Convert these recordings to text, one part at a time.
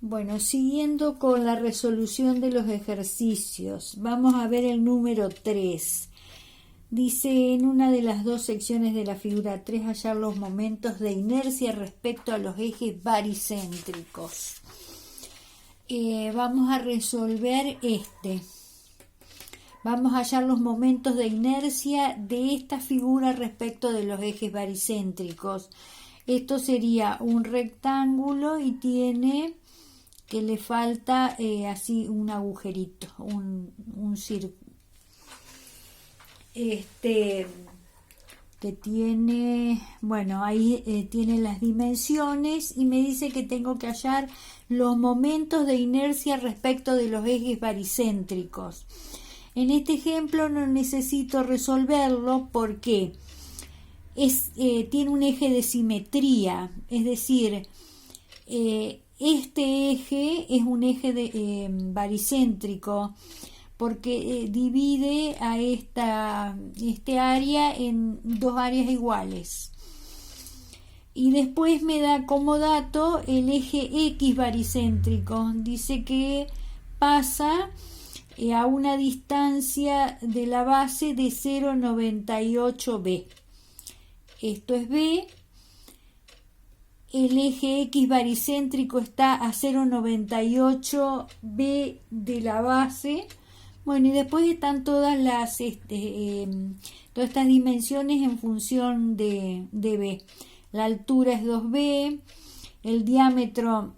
Bueno, siguiendo con la resolución de los ejercicios, vamos a ver el número 3. Dice en una de las dos secciones de la figura 3 hallar los momentos de inercia respecto a los ejes baricéntricos. Vamos a resolver Vamos a hallar los momentos de inercia de esta figura respecto de los ejes baricéntricos. Esto sería un rectángulo y tiene que le falta así un agujerito, un círculo. Que tiene, bueno, ahí tiene las dimensiones y me dice que tengo que hallar los momentos de inercia respecto de los ejes baricéntricos. En este ejemplo no necesito resolverlo porque tiene un eje de simetría, es decir, este eje es un eje baricéntrico porque divide a este área en dos áreas iguales. Y después me da como dato el eje X baricéntrico. Dice que pasa a una distancia de la base de 0,98 B. Esto es B. El eje X baricéntrico está a 0,98 B de la base. Bueno, y después están todas todas estas dimensiones en función de B. La altura es 2B, el diámetro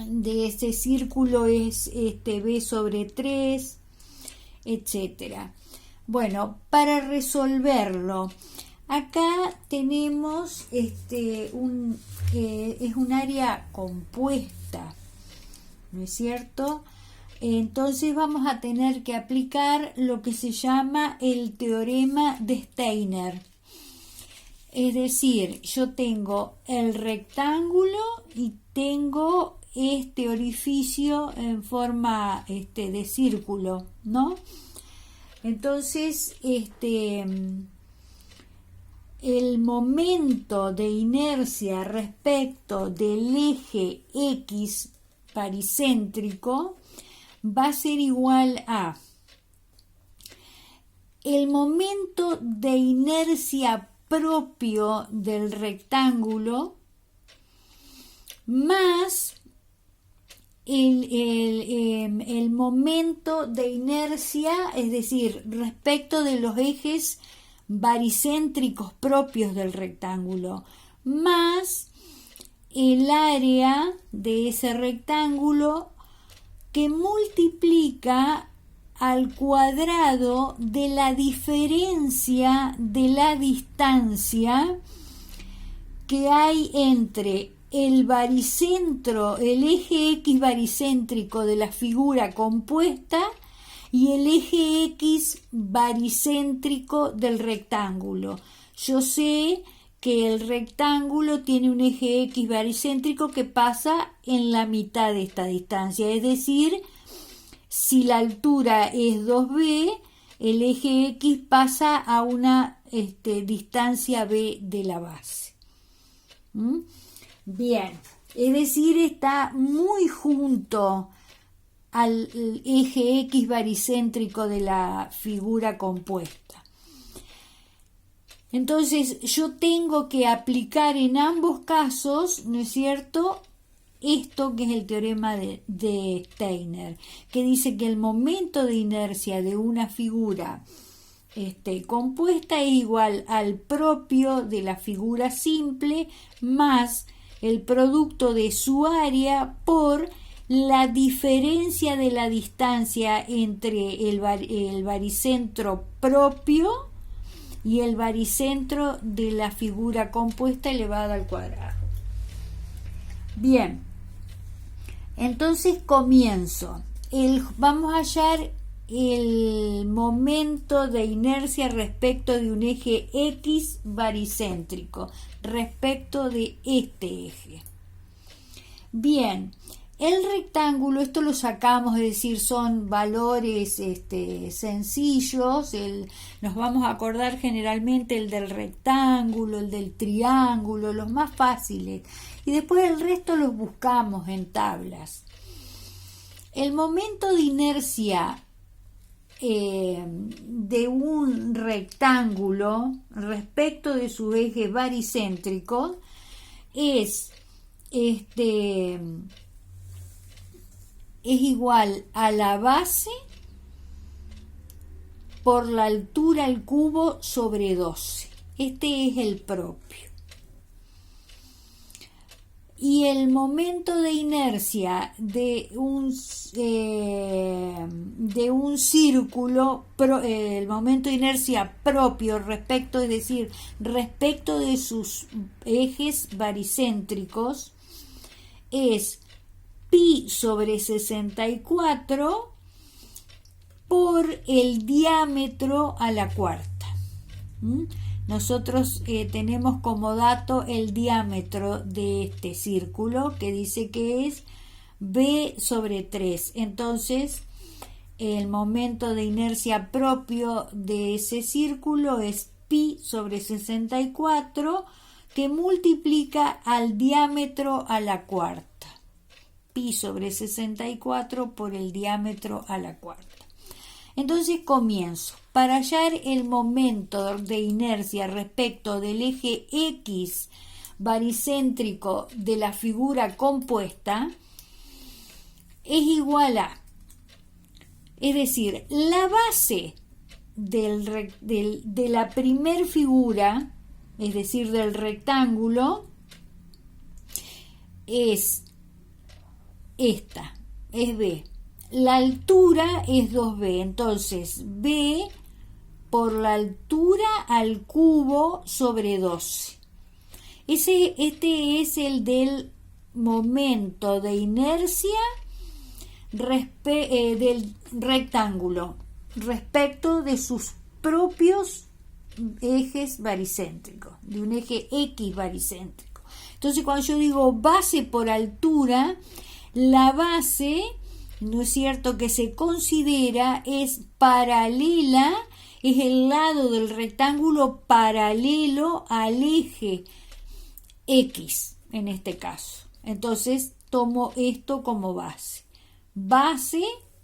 de ese círculo es B sobre 3, etcétera. Bueno, para resolverlo, acá tenemos es un área compuesta, ¿no es cierto? Entonces vamos a tener que aplicar lo que se llama el teorema de Steiner. Es decir, yo tengo el rectángulo y tengo este orificio en forma de círculo, ¿no? Entonces, el momento de inercia respecto del eje X baricéntrico va a ser igual a el momento de inercia propio del rectángulo más el momento de inercia, es decir, respecto de los ejes baricéntricos propios del rectángulo, más el área de ese rectángulo que multiplica al cuadrado de la diferencia de la distancia que hay entre el baricentro, el eje X baricéntrico de la figura compuesta y el eje X baricéntrico del rectángulo. Yo sé que el rectángulo tiene un eje X baricéntrico que pasa en la mitad de esta distancia, es decir, si la altura es 2B, el eje X pasa a una distancia B de la base. Bien, es decir, está muy junto al eje X baricéntrico de la figura compuesta. Entonces yo tengo que aplicar en ambos casos, ¿no es cierto?, esto que es el teorema de Steiner, que dice que el momento de inercia de una figura compuesta es igual al propio de la figura simple más el producto de su área por la diferencia de la distancia entre el baricentro propio y el baricentro de la figura compuesta elevada al cuadrado. Bien, entonces comienzo. Vamos a hallar el momento de inercia respecto de un eje X baricéntrico, respecto de este eje. Bien, El rectángulo, esto lo sacamos, es decir, son valores sencillos, nos vamos a acordar generalmente el del rectángulo, el del triángulo, los más fáciles, y después el resto los buscamos en tablas. El momento de inercia de un rectángulo respecto de sus ejes baricéntricos es igual a la base por la altura al cubo sobre 12. Este es el propio. Y el momento de inercia de un círculo, el momento de inercia propio respecto, es decir, respecto de sus ejes baricéntricos, es pi sobre 64 por el diámetro a la cuarta. Nosotros tenemos como dato el diámetro de este círculo, que dice que es b sobre 3. Entonces, el momento de inercia propio de ese círculo es pi sobre 64, que multiplica al diámetro a la cuarta. Pi sobre 64 por el diámetro a la cuarta. Entonces comienzo. Para hallar el momento de inercia respecto del eje X baricéntrico de la figura compuesta, es igual a, es decir, la base de la primer figura, es decir, del rectángulo, es esta, es B. La altura es 2B, entonces B por la altura al cubo sobre 12. Este es el del momento de inercia del rectángulo respecto de sus propios ejes baricéntricos, de un eje X baricéntrico. Entonces, cuando yo digo base por altura, la base, ¿no es cierto?, que se considera es paralela, es el lado del rectángulo paralelo al eje X, en este caso. Entonces, tomo esto como base. Base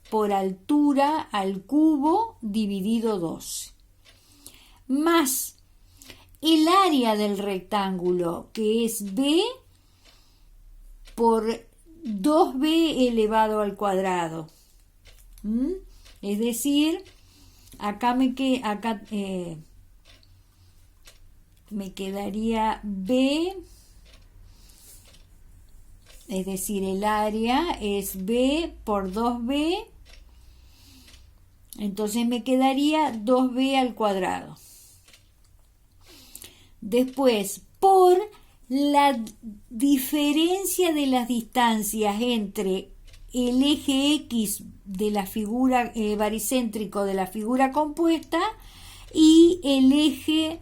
por altura al cubo dividido 12. Más el área del rectángulo, que es B por 2b elevado al cuadrado. Es decir, acá me quedaría b, es decir, el área es b por 2b, entonces me quedaría 2b al cuadrado. Después, por la diferencia de las distancias entre el eje X de la figura baricéntrico de la figura compuesta y el eje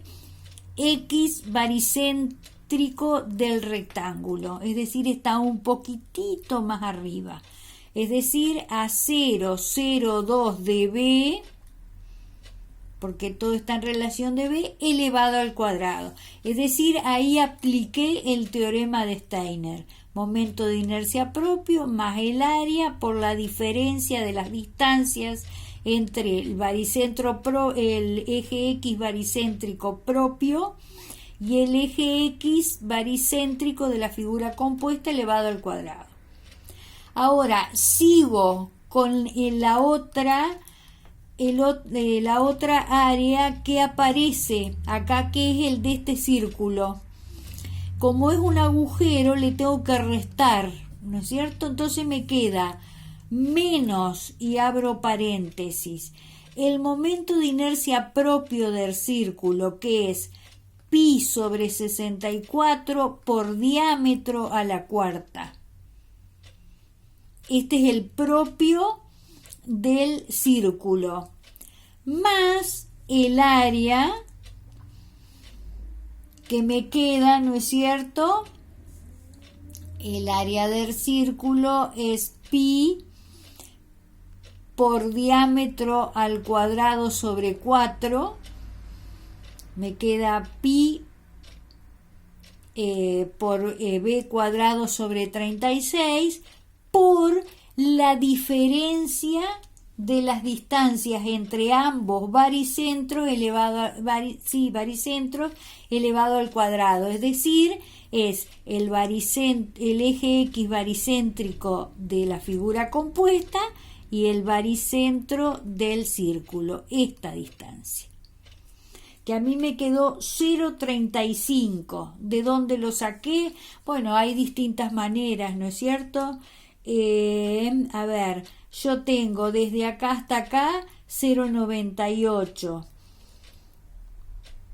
X baricéntrico del rectángulo, es decir, está un poquitito más arriba, es decir, a 0,02 de B, porque todo está en relación de B, elevado al cuadrado. Es decir, ahí apliqué el teorema de Steiner. Momento de inercia propio más el área por la diferencia de las distancias entre el eje X baricéntrico propio y el eje X baricéntrico de la figura compuesta elevado al cuadrado. Ahora, sigo con la otra área que aparece acá, que es el de este círculo. Como es un agujero, le tengo que restar, ¿no es cierto? Entonces me queda menos, y abro paréntesis, el momento de inercia propio del círculo, que es pi sobre 64 por diámetro a la cuarta. Este es el propio del círculo, más el área que me queda, ¿no es cierto?, el área del círculo es pi por diámetro al cuadrado sobre 4, me queda pi por b cuadrado sobre 36 por la diferencia de las distancias entre ambos baricentros baricentros elevado al cuadrado, es decir, es el eje X baricéntrico de la figura compuesta y el baricentro del círculo, esta distancia, que a mí me quedó 0,35. ¿De dónde lo saqué? Bueno, hay distintas maneras, ¿no es cierto? A ver, yo tengo desde acá hasta acá 0,98.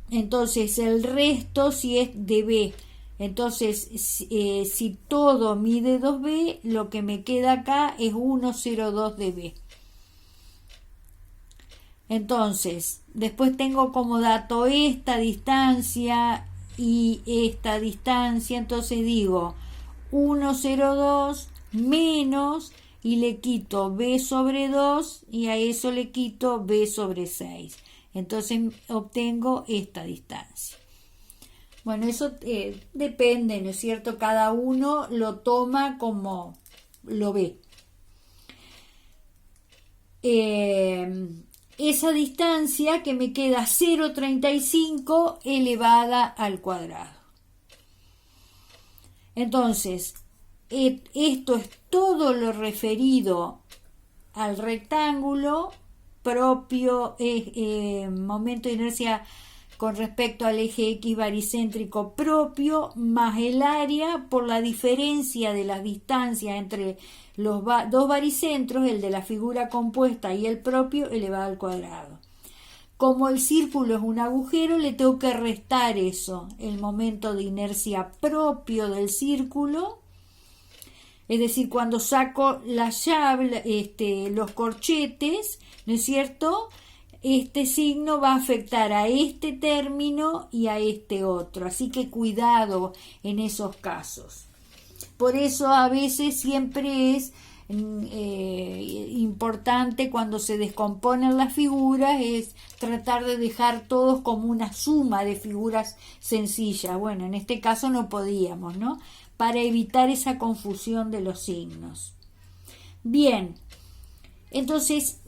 Entonces el resto si es de B. Entonces si todo mide 2B, lo que me queda acá es 1,02 de B. Entonces, después tengo como dato esta distancia y esta distancia, entonces digo 1,02 menos y le quito b sobre 2 y a eso le quito b sobre 6. Entonces obtengo esta distancia. Bueno, eso depende, ¿no es cierto? Cada uno lo toma como lo ve. Esa distancia que me queda 0,35 elevada al cuadrado. Entonces, esto es todo lo referido al rectángulo propio, momento de inercia con respecto al eje X baricéntrico propio, más el área por la diferencia de las distancias entre los dos baricentros, el de la figura compuesta y el propio, elevado al cuadrado. Como el círculo es un agujero, le tengo que restar eso, el momento de inercia propio del círculo. Es decir, cuando saco la llave, los corchetes, ¿no es cierto?, este signo va a afectar a este término y a este otro. Así que cuidado en esos casos. Por eso a veces siempre es importante cuando se descomponen las figuras es tratar de dejar todos como una suma de figuras sencillas. Bueno, en este caso no podíamos, ¿no?, para evitar esa confusión de los signos. Bien, entonces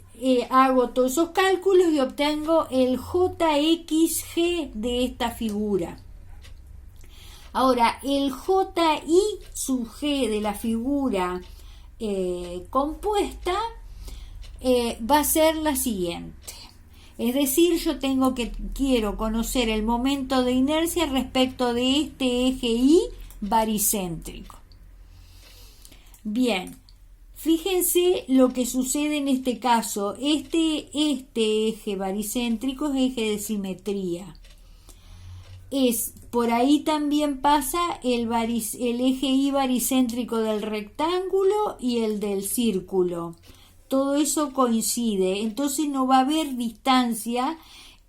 hago todos esos cálculos y obtengo el JXG de esta figura. Ahora, el JI sub G de la figura compuesta va a ser la siguiente. Es decir, yo quiero conocer el momento de inercia respecto de este eje Y baricéntrico. Bien, fíjense lo que sucede en este caso. Este eje baricéntrico es eje de simetría. Por ahí también pasa el eje Y baricéntrico del rectángulo y el del círculo. Todo eso coincide, entonces no va a haber distancia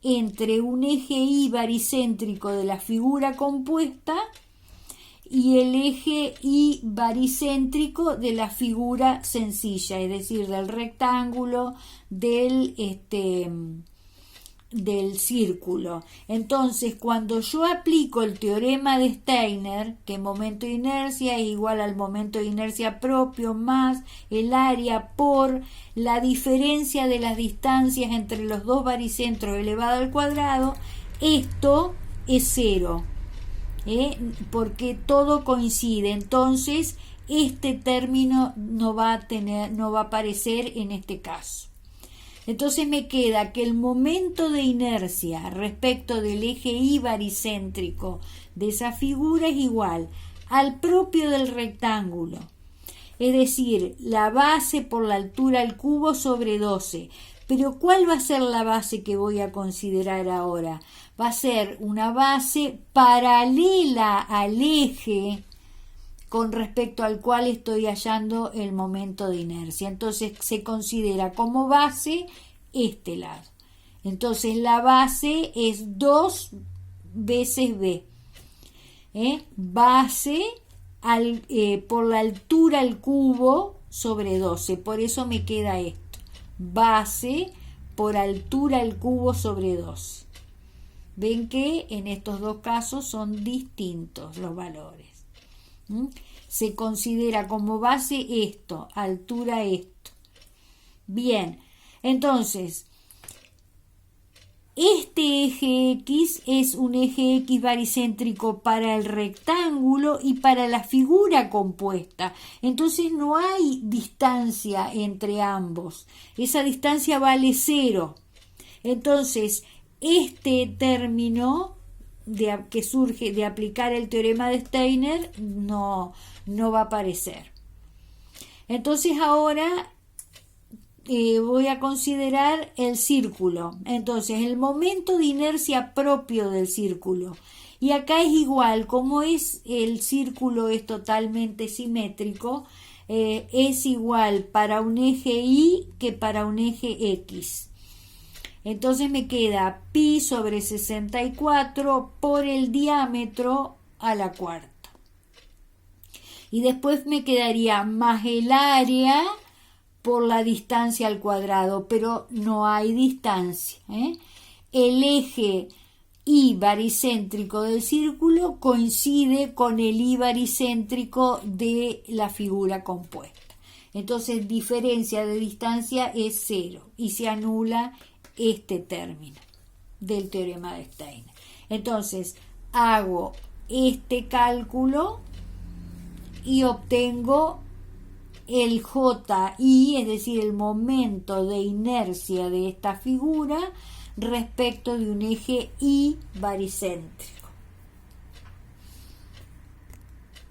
entre un eje Y baricéntrico de la figura compuesta y el eje Y baricéntrico de la figura sencilla, es decir, del rectángulo, del círculo. Entonces, cuando yo aplico el teorema de Steiner, que momento de inercia es igual al momento de inercia propio más el área por la diferencia de las distancias entre los dos baricentros elevado al cuadrado, esto es cero. Porque todo coincide, entonces este término no va a aparecer en este caso. Entonces me queda que el momento de inercia respecto del eje Y baricéntrico de esa figura es igual al propio del rectángulo, es decir, la base por la altura al cubo sobre 12. Pero ¿cuál va a ser la base que voy a considerar ahora? Va a ser una base paralela al eje con respecto al cual estoy hallando el momento de inercia. Entonces se considera como base este lado. Entonces la base es 2 veces B. Base por la altura al cubo sobre 12. Por eso me queda esto. Base por altura al cubo sobre 12. Ven que en estos dos casos son distintos los valores. Se considera como base esto, altura esto. Bien, entonces, este eje X es un eje X baricéntrico para el rectángulo y para la figura compuesta. Entonces no hay distancia entre ambos. Esa distancia vale 0. Entonces, este término que surge de aplicar el teorema de Steiner no va a aparecer. Entonces ahora voy a considerar el círculo. Entonces el momento de inercia propio del círculo. Y acá es igual, como el círculo es totalmente simétrico, es igual para un eje Y que para un eje X. Entonces me queda pi sobre 64 por el diámetro a la cuarta. Y después me quedaría más el área por la distancia al cuadrado, pero no hay distancia. El eje Y baricéntrico del círculo coincide con el Y baricéntrico de la figura compuesta. Entonces diferencia de distancia es 0 y se anula este término del teorema de Steiner. Entonces hago este cálculo y obtengo el JI, es decir, el momento de inercia de esta figura respecto de un eje Y baricéntrico.